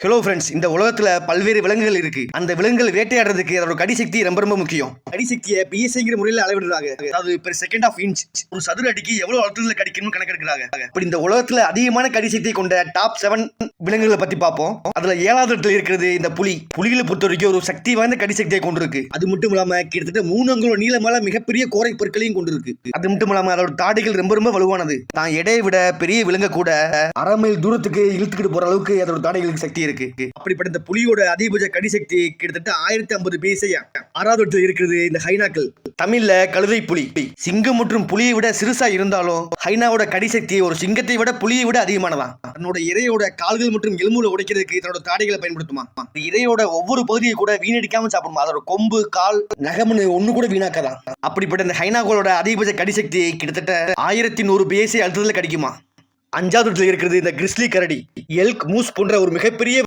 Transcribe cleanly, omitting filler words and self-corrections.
Hello friends, இந்த உலகத்துல பல்வேறு விலங்குகள் இருக்கு. அந்த விலங்குகள் வேட்டையாடுறதுக்கு அதோட கடிசக்தி ரொம்ப ரொம்ப முக்கியம். கடிசக்தியை பிஎஸ்ஐங்கிற முறையில் அளவிடுறாங்க. அதாவது பெர் செகண்ட் ஆஃப் இன்ச், ஒரு சதுர அடிக்கு எவ்வளவு அழுத்தத்தில் கடிக்கணும்னு கணக்கெடுக்கிறாங்க. இப்படி இந்த உலகத்துல அதிகமான கடிசக்தி கொண்ட டாப் 7 விலங்குகளை பத்தி பார்ப்போம். அதுல 7வது இடத்துல இருக்கிறது இந்த புலி. புலிகளை பொறுத்த வரைக்கும் ஒரு சக்தி வாய்ந்த கடிசக்தியை கொண்டிருக்கு. அது மட்டும் இல்லாம கிட்டத்தட்ட 3 அங்குல நீளமான மிகப்பெரிய கோரை பொருட்களையும் கொண்டிருக்கு. அது மட்டும் இல்லாம அதோட தாடைகள் ரொம்ப ரொம்ப வலுவானது. தான் எடையை விட பெரிய விலங்கு கூட 1/2 மைல் தூரத்துக்கு இழுத்துக்கிட்டு போற அளவுக்கு அதோட தாடைகளுக்கு சக்தி இருக்கு. அப்படிப்பட்ட இந்த புலியோட அதிகபட்ச கடிசக்தி கிட்டத்தட்ட 1050 PSI. 6வது இடத்துல இருக்கிறது இந்த ஹைனாக்கள். தமிழ்ல கழுதை புலி. சிங்கம் மற்றும் புலியை விட சிறுசா இருந்தாலும் ஹைனாவோட கடிசக்தி ஒரு சிங்கத்தை விட புலியை விட அதிகமானதான். தன்னோட இரையோட கால்கள் மற்றும் எலும்புல உடைக்கிறதுக்கு தன்னோட தாடைகளை பயன்படுத்துமா. இரையோட ஒவ்வொரு பகுதியை கூட வீணடிக்காம சாப்பிடுமா. அதோட கொம்பு, கால், நகம்னு ஒண்ணு கூட வீணாக்கதான். அப்படிப்பட்ட இந்த ஹைனாக்களோட அதிகபட்ச கடிசக்தி கிட்டத்தட்ட 1100 PSI அழுத்தத்தில் கடிக்குமா. 5வது இடத்துல இருக்கிறது இந்த கிறிஸ்லி கரடி. எல்க், மூஸ் போன்ற ஒரு மிகப்பெரிய